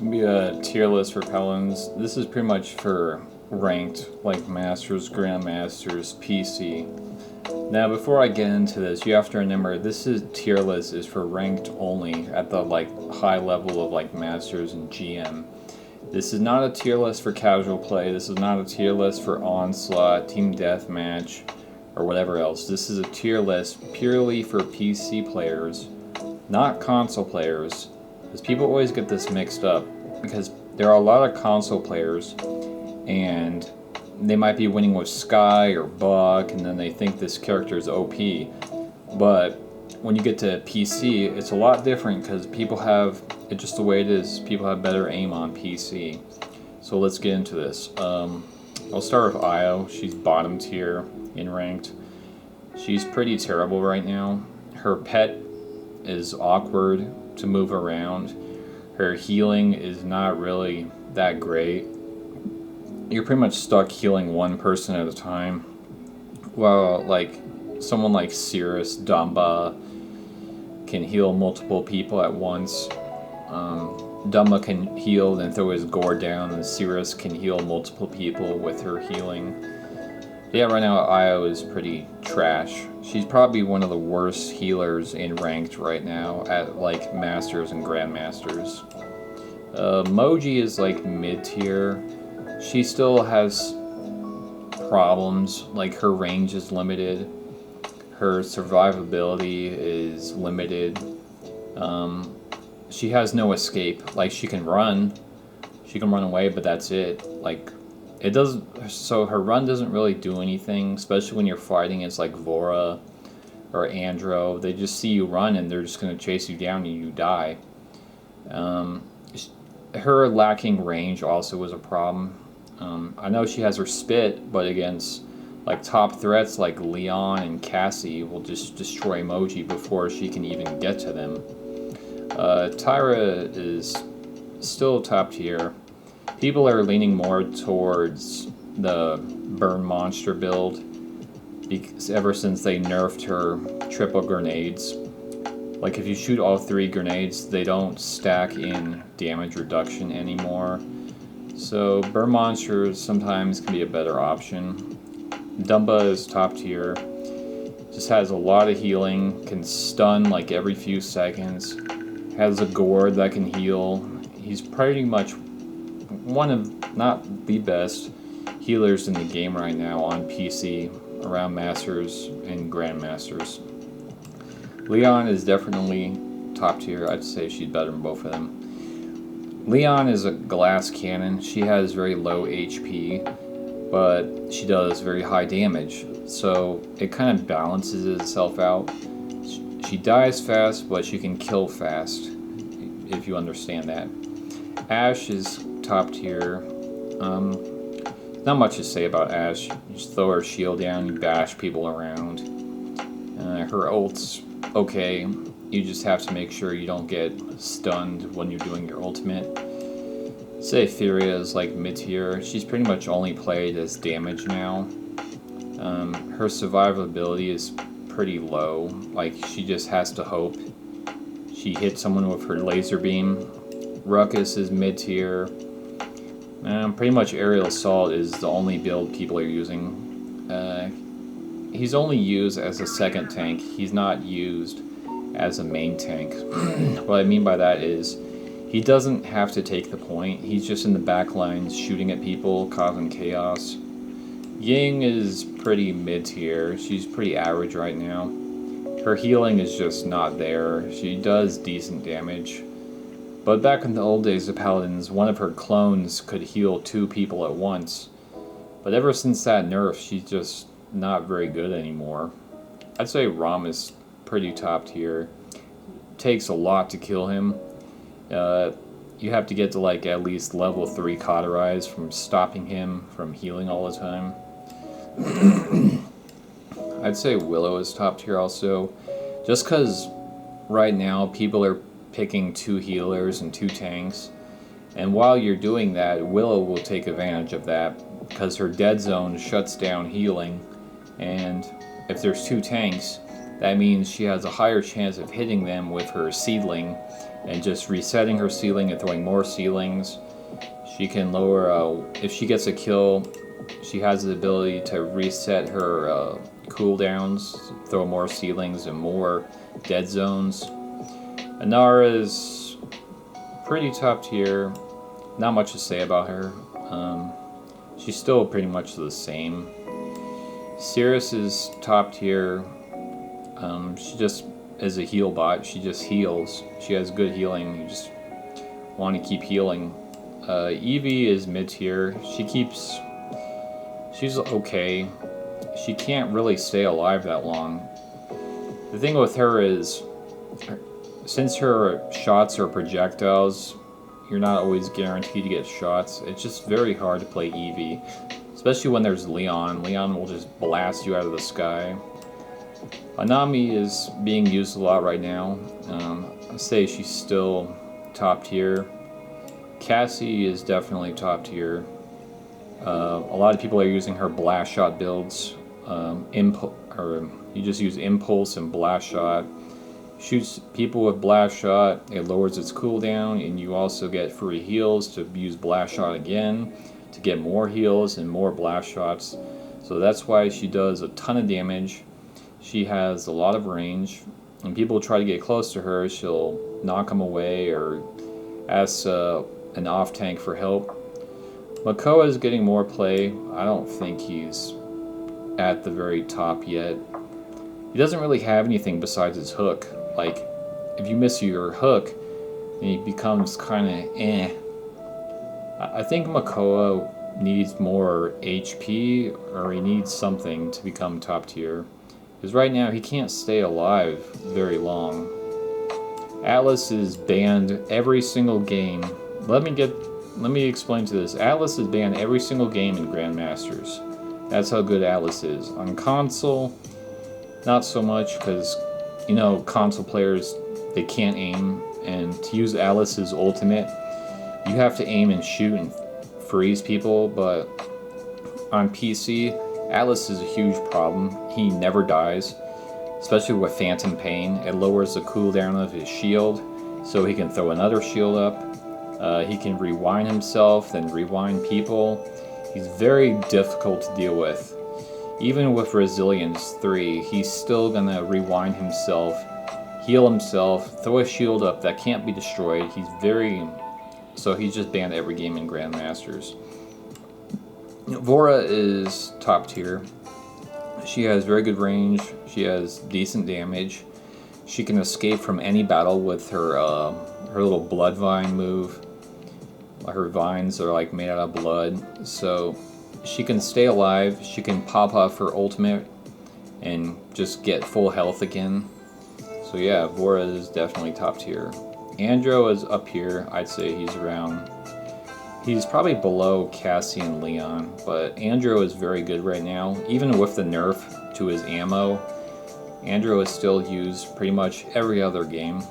gonna be a tier list for paladins. This is pretty much for ranked, like Masters, Grandmasters, PC. Now, before I get into this, you have to remember this is tier list is for ranked only at the high level of Masters and GM. This is not a tier list for casual play. This is not a tier list for Onslaught, Team Deathmatch, or whatever else. This is a tier list purely for PC players, not console players. Because people always get this mixed up, because there are a lot of console players and they might be winning with Sky or Buck and then they think this character is OP. But when you get to PC, it's a lot different because people have, it's just the way it is, people have better aim on PC. So let's get into this. I'll start with Io. She's bottom tier in ranked. She's pretty terrible right now. Her pet is awkward to move around. Her healing is not really that great. You're pretty much stuck healing one person at a time. While someone like Cirrus, Dumba can heal multiple people at once. Dumba can heal and throw his gore down, and Cirrus can heal multiple people with her healing. Yeah, right now Io is pretty trash. She's probably one of the worst healers in ranked right now at Masters and Grandmasters. Moji is mid tier. She still has problems, her range is limited. Her survivability is limited. She has no escape. She can run away, but that's it. It doesn't. So her run doesn't really do anything, especially when you're fighting against Vora or Andro. They just see you run and they're just gonna chase you down and you die. Her lacking range also was a problem. I know she has her spit, but against top threats like Leon and Cassie will just destroy Moji before she can even get to them. Tyra is still top tier. People are leaning more towards the Burn Monster build ever since they nerfed her triple grenades. If you shoot all 3 grenades, they don't stack in damage reduction anymore. So Burn Monsters sometimes can be a better option. Dumba is top tier. Just has a lot of healing, can stun every few seconds, has a gourd that can heal. He's pretty much one of, not the best, healers in the game right now on PC, around Masters and Grandmasters. Leon is definitely top tier. I'd say she's better than both of them. Leon is a glass cannon. She has very low HP, but she does very high damage. So it kind of balances itself out. She dies fast, but she can kill fast, if you understand that. Ashe is top tier. Not much to say about Ashe. You just throw her shield down, you bash people around. Her ult's okay. You just have to make sure you don't get stunned when you're doing your ultimate. Say Furia is mid tier. She's pretty much only played as damage now. Her survivability is pretty low. She just has to hope she hits someone with her laser beam. Ruckus is mid tier. Pretty much Aerial Assault is the only build people are using. He's only used as a second tank. He's not used as a main tank. What I mean by that is he doesn't have to take the point. He's just in the back lines shooting at people, causing chaos. Ying is pretty mid tier. She's pretty average right now. Her healing is just not there. She does decent damage. But back in the old days of Paladins, one of her clones could heal 2 people at once. But ever since that nerf, she's just not very good anymore. I'd say Rom is pretty top tier. Takes a lot to kill him. You have to get to at least level 3 cauterize from stopping him from healing all the time. I'd say Willow is top tier also. Just because right now people are picking 2 healers and 2 tanks. And while you're doing that, Willow will take advantage of that because her dead zone shuts down healing. And if there's 2 tanks, that means she has a higher chance of hitting them with her seedling and just resetting her seedling and throwing more seedlings. She can lower, if she gets a kill, she has the ability to reset her cooldowns, throw more seedlings and more dead zones. Inara's pretty top tier. Not much to say about her. She's still pretty much the same. Cirrus is top tier. She just is a heal bot. She just heals. She has good healing. You just want to keep healing. Eevee is mid tier. She's okay. She can't really stay alive that long. The thing with her is, since her shots are projectiles, you're not always guaranteed to get shots. It's just very hard to play Eevee, especially when there's Leon. Leon will just blast you out of the sky. Anami is being used a lot right now. I'd say she's still top tier. Cassie is definitely top tier. A lot of people are using her blast shot builds. You just use impulse and blast shot. Shoots people with blast shot, it lowers its cooldown, and you also get free heals to use blast shot again to get more heals and more blast shots. So that's why she does a ton of damage. She has a lot of range. When people try to get close to her, she'll knock them away or ask an off tank for help. Makoa is getting more play. I don't think he's at the very top yet. He doesn't really have anything besides his hook. Like, if you miss your hook, then he becomes kind of eh. I think Makoa needs more HP, or he needs something to become top tier. Because right now, he can't stay alive very long. Atlas is banned every single game. Let me explain to this. Atlas is banned every single game in Grandmasters. That's how good Atlas is. On console, not so much, because you know, console players, they can't aim, and to use Atlas's ultimate, you have to aim and shoot and freeze people. But on PC, Atlas is a huge problem. He never dies, especially with Phantom Pain. It lowers the cooldown of his shield, so he can throw another shield up. He can rewind himself, then rewind people. He's very difficult to deal with. Even with Resilience 3, he's still gonna rewind himself, heal himself, throw a shield up that can't be destroyed. So he's just banned every game in Grandmasters. Vora is top tier. She has very good range. She has decent damage. She can escape from any battle with her little blood vine move. Her vines are like made out of blood, so she can stay alive. She can pop off her ultimate and just get full health again. So yeah, Vora is definitely top tier. Andro is up here. I'd say he's probably below Cassie and Leon, but Andro is very good right now. Even with the nerf to his ammo, Andro is still used pretty much every other game.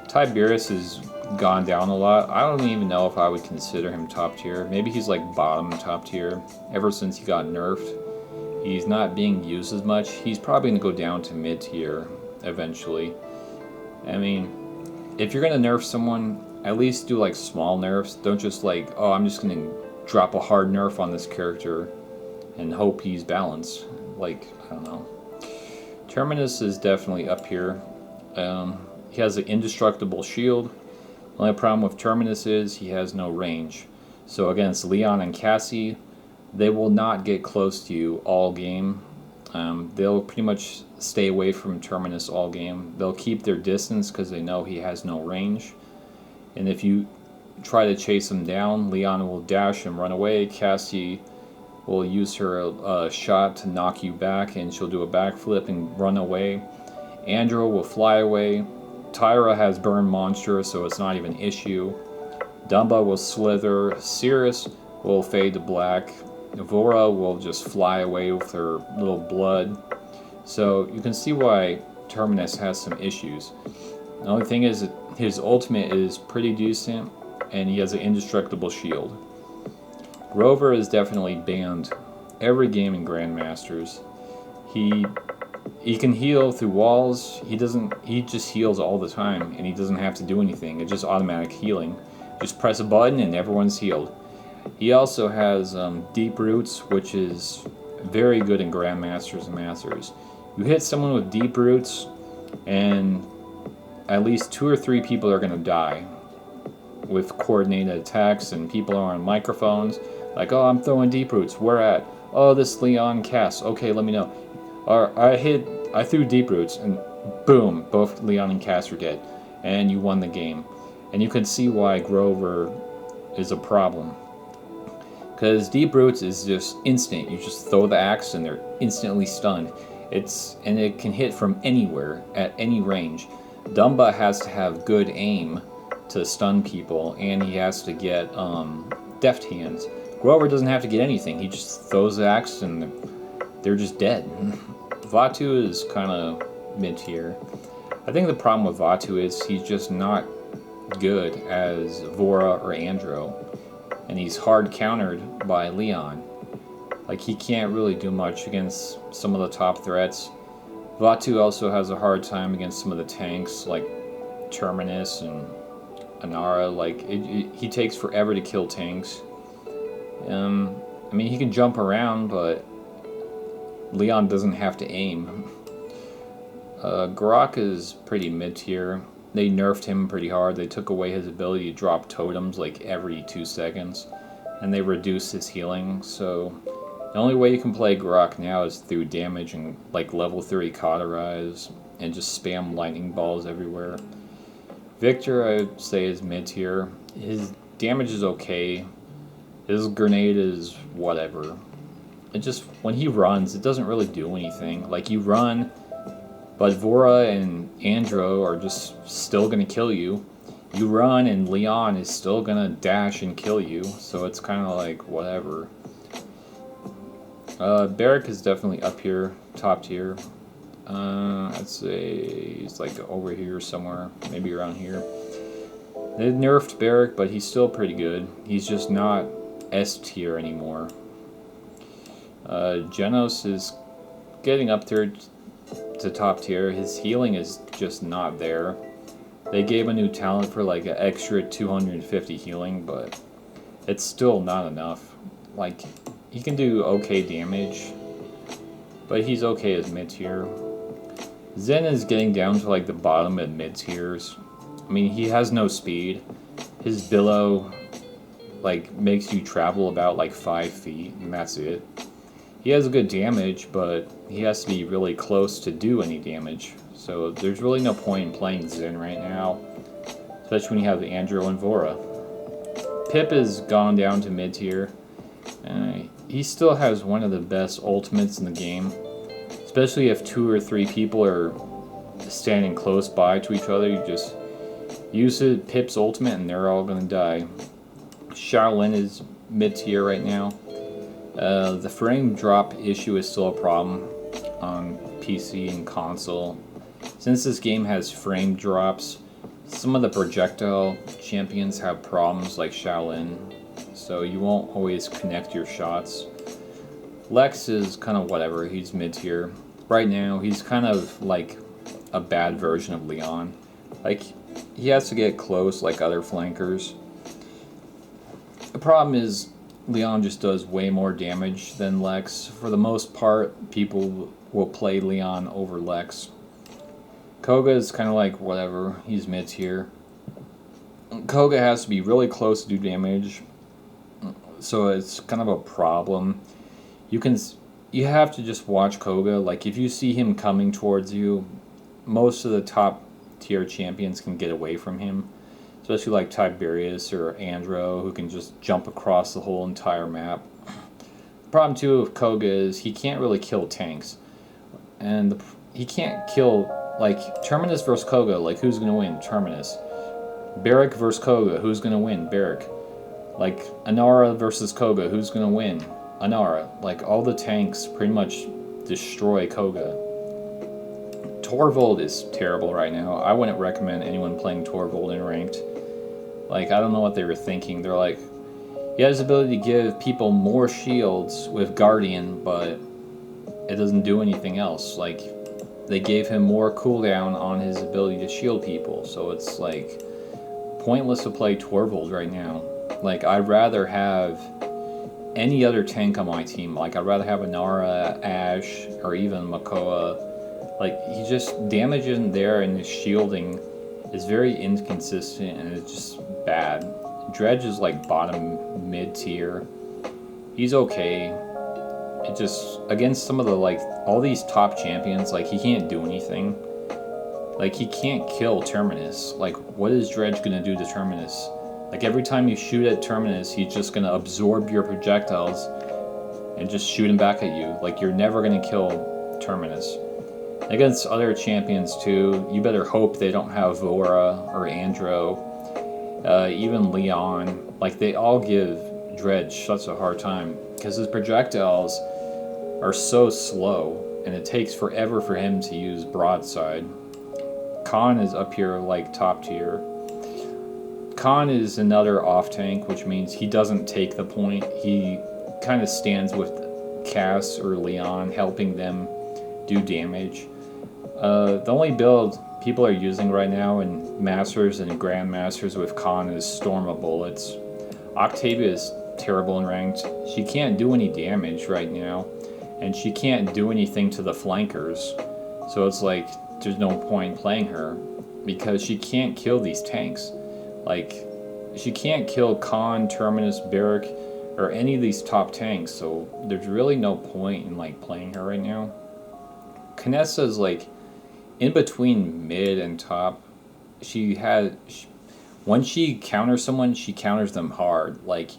Tiberius has gone down a lot. I don't even know if I would consider him top tier. Maybe he's like bottom top tier. Ever since he got nerfed, he's not being used as much. He's probably going to go down to mid tier eventually. I mean, if you're going to nerf someone, at least do like small nerfs. Don't just like, oh, I'm just going to drop a hard nerf on this character and hope he's balanced. Like, I don't know. Terminus is definitely up here. He has an indestructible shield. The only problem with Terminus is he has no range. So against Leon and Cassie, they will not get close to you all game. They'll pretty much stay away from Terminus all game. They'll keep their distance because they know he has no range. And if you try to chase him down, Leon will dash and run away. Cassie will use her shot to knock you back, and she'll do a backflip and run away. Andro will fly away. Tyra has Burn Monster, so it's not even an issue. Dumba will slither. Cirrus will fade to black. Vora will just fly away with her little blood. So you can see why Terminus has some issues. The only thing is that his ultimate is pretty decent, and he has an indestructible shield. Grover is definitely banned every game in Grandmasters. He He can heal through walls. He just heals all the time, and he doesn't have to do anything. It's just automatic healing. Just press a button and everyone's healed. He also has Deep Roots, which is very good in Grandmasters and Masters. You hit someone with Deep Roots, and at least 2 or 3 people are going to die with coordinated attacks, and people are on microphones. Like, oh, I'm throwing Deep Roots. Where at? Oh, this Leon casts. Okay, let me know. Or I threw Deep Roots, and boom, both Leon and Cass are dead, and you won the game. And you can see why Grover is a problem. Because Deep Roots is just instant. You just throw the axe and they're instantly stunned. And it can hit from anywhere, at any range. Dumba has to have good aim to stun people, and he has to get deft hands. Grover doesn't have to get anything. He just throws the axe and they're just dead. Vaatu is kind of mid-tier. I think the problem with Vaatu is he's just not good as Vora or Andro. And he's hard countered by Leon. Like, he can't really do much against some of the top threats. Vaatu also has a hard time against some of the tanks, like Terminus and Anara. Like, he takes forever to kill tanks. I mean, he can jump around, but Leon doesn't have to aim. Grok is pretty mid-tier. They nerfed him pretty hard. They took away his ability to drop totems like every 2 seconds, and they reduced his healing. So the only way you can play Grok now is through damage and like level 3 cauterize and just spam lightning balls everywhere. Victor, I would say, is mid-tier. His damage is okay. His grenade is whatever. It just, when he runs, it doesn't really do anything. Like, you run, but Vora and Andro are just still going to kill you. You run and Leon is still going to dash and kill you. So it's kind of like, whatever. Barrick is definitely up here, top tier. I'd say he's like over here somewhere, maybe around here. They nerfed Barrick, but he's still pretty good. He's just not S tier anymore. Genos is getting up there to top tier. His healing is just not there. They gave a new talent for like an extra 250 healing, but it's still not enough. Like, he can do okay damage, but he's okay as mid-tier. Zen is getting down to like the bottom of mid-tiers. I mean, he has no speed. His billow like makes you travel about like 5 feet, and that's it. He has good damage, but he has to be really close to do any damage. So there's really no point in playing Zen right now, especially when you have Andro and Vora. Pip has gone down to mid-tier. He still has one of the best ultimates in the game, especially if 2 or 3 people are standing close by to each other. You just use Pip's ultimate and they're all going to die. Shaolin is mid-tier right now. The frame drop issue is still a problem on PC and console. Since this game has frame drops, some of the projectile champions have problems like Shaolin, so you won't always connect your shots. Lex is kind of whatever, he's mid-tier. Right now, he's kind of like a bad version of Leon. Like, he has to get close like other flankers. The problem is, Leon just does way more damage than Lex. For the most part, people will play Leon over Lex. Koga is kind of like whatever, he's mid-tier. Koga has to be really close to do damage, so it's kind of a problem. You have to just watch Koga. Like, if you see him coming towards you, most of the top tier champions can get away from him. Especially like Tiberius or Andro, who can just jump across the whole entire map. The problem too with Koga is he can't really kill tanks. And he can't kill, like, Terminus versus Koga, like, who's going to win? Terminus. Barrick versus Koga, who's going to win? Barrick. Like, Anara versus Koga, who's going to win? Anara. Like, all the tanks pretty much destroy Koga. Torvald is terrible right now. I wouldn't recommend anyone playing Torvald in ranked. Like, I don't know what they were thinking. They're like, he has the ability to give people more shields with Guardian, but it doesn't do anything else. Like, they gave him more cooldown on his ability to shield people. So it's like pointless to play Torvald right now. Like, I'd rather have any other tank on my team. Like, I'd rather have Inara, Ashe, or even Makoa. Like, he just, damage isn't there, and his shielding is very inconsistent, and it's just bad. Dredge is like bottom mid tier. He's okay. It just, against some of the, like, all these top champions, like, he can't do anything. Like, he can't kill Terminus. Like, what is Dredge gonna do to Terminus? Like, every time you shoot at Terminus, he's just gonna absorb your projectiles and just shoot him back at you. Like, you're never gonna kill Terminus. Against other champions, too, you better hope they don't have Vora or Andro, even Leon. Like, they all give Dredge such a hard time because his projectiles are so slow, and it takes forever for him to use broadside. Khan is up here, like, top tier. Khan is another off tank, which means he doesn't take the point. He kind of stands with Cass or Leon, helping them do damage. The only build people are using right now in Masters and Grandmasters with Khan is Storm of Bullets. Octavia is terrible in ranked. She can't do any damage right now, and she can't do anything to the flankers. So it's like, there's no point playing her, because she can't kill these tanks. Like, she can't kill Khan, Terminus, Barrack, or any of these top tanks, so there's really no point in, like, playing her right now. Kinessa's, like, in between mid and top. When she counters someone, she counters them hard. Like,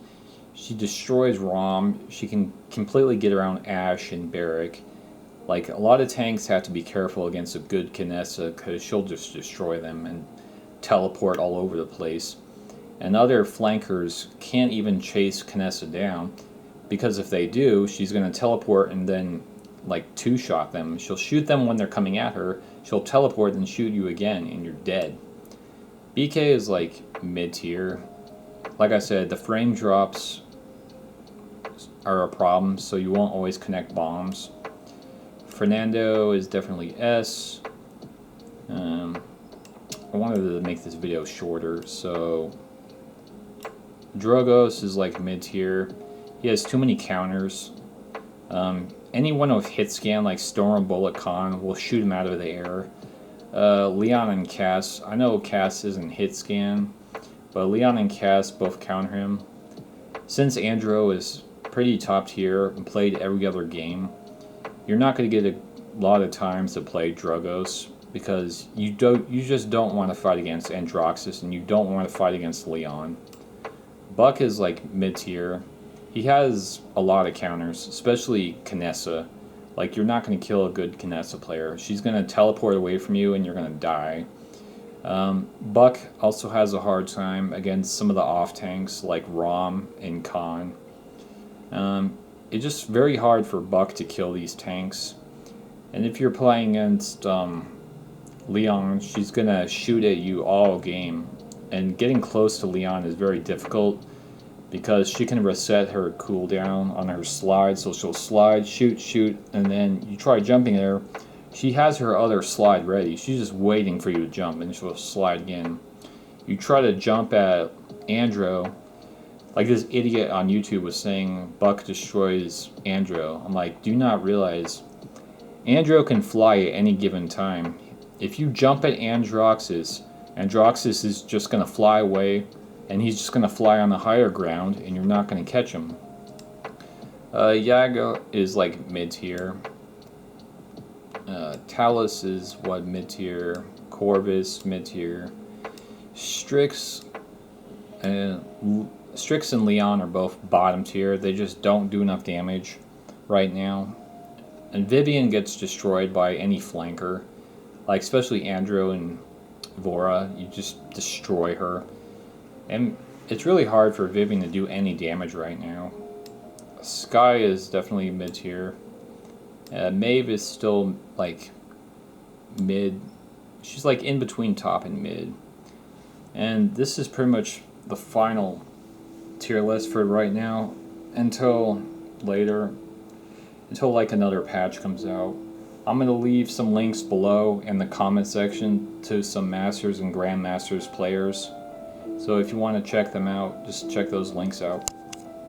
she destroys Rom, she can completely get around Ashe and Barrack. Like, a lot of tanks have to be careful against a good Kinessa, because she'll just destroy them and teleport all over the place. And other flankers can't even chase Kinessa down, because if they do, she's going to teleport and then, like, two-shot them. She'll shoot them when they're coming at her, she'll teleport and shoot you again, and you're dead. BK is, like, mid-tier. Like I said, the frame drops are a problem, so you won't always connect bombs. Fernando is definitely S. I wanted to make this video shorter, so Drogos is like mid-tier. He has too many counters. Anyone with hit scan like Storm Bullet Khan will shoot him out of the air. Leon and Cass, I know Cass isn't hit scan, but Leon and Cass both counter him. Since Andro is pretty top tier and played every other game, you're not going to get a lot of times to play Drogos, because you just don't want to fight against Androxus, and you don't want to fight against Leon. Buck is like mid-tier. He has a lot of counters, especially Kinessa. Like, you're not going to kill a good Kinessa player. She's going to teleport away from you and you're going to die. Buck also has a hard time against some of the off tanks like Rom and Khan. It's just very hard for Buck to kill these tanks. And if you're playing against Leon, she's going to shoot at you all game. And getting close to Leon is very difficult, because she can reset her cooldown on her slide. So she'll slide, shoot, and then you try jumping at her. She has her other slide ready. She's just waiting for you to jump, and she'll slide again. You try to jump at Andro. Like this idiot on YouTube was saying, Buck destroys Andro. I'm like, do you not realize Andro can fly at any given time? If you jump at Androxus, Androxus is just going to fly away, and he's just going to fly on the higher ground, and you're not going to catch him. Yago is like mid-tier. Talus is what, mid-tier. Corvus, mid-tier. Strix and Leon are both bottom tier. They just don't do enough damage right now. And Vivian gets destroyed by any flanker. Like, especially Andro and Vora, you just destroy her. And it's really hard for Vivian to do any damage right now. Sky is definitely mid-tier. Maeve is still, like, mid. She's, like, in between top and mid. And this is pretty much the final tier list for right now, until later. Until, like, another patch comes out. I'm going to leave some links below in the comment section to some Masters and Grandmasters players. So if you want to check them out, just check those links out.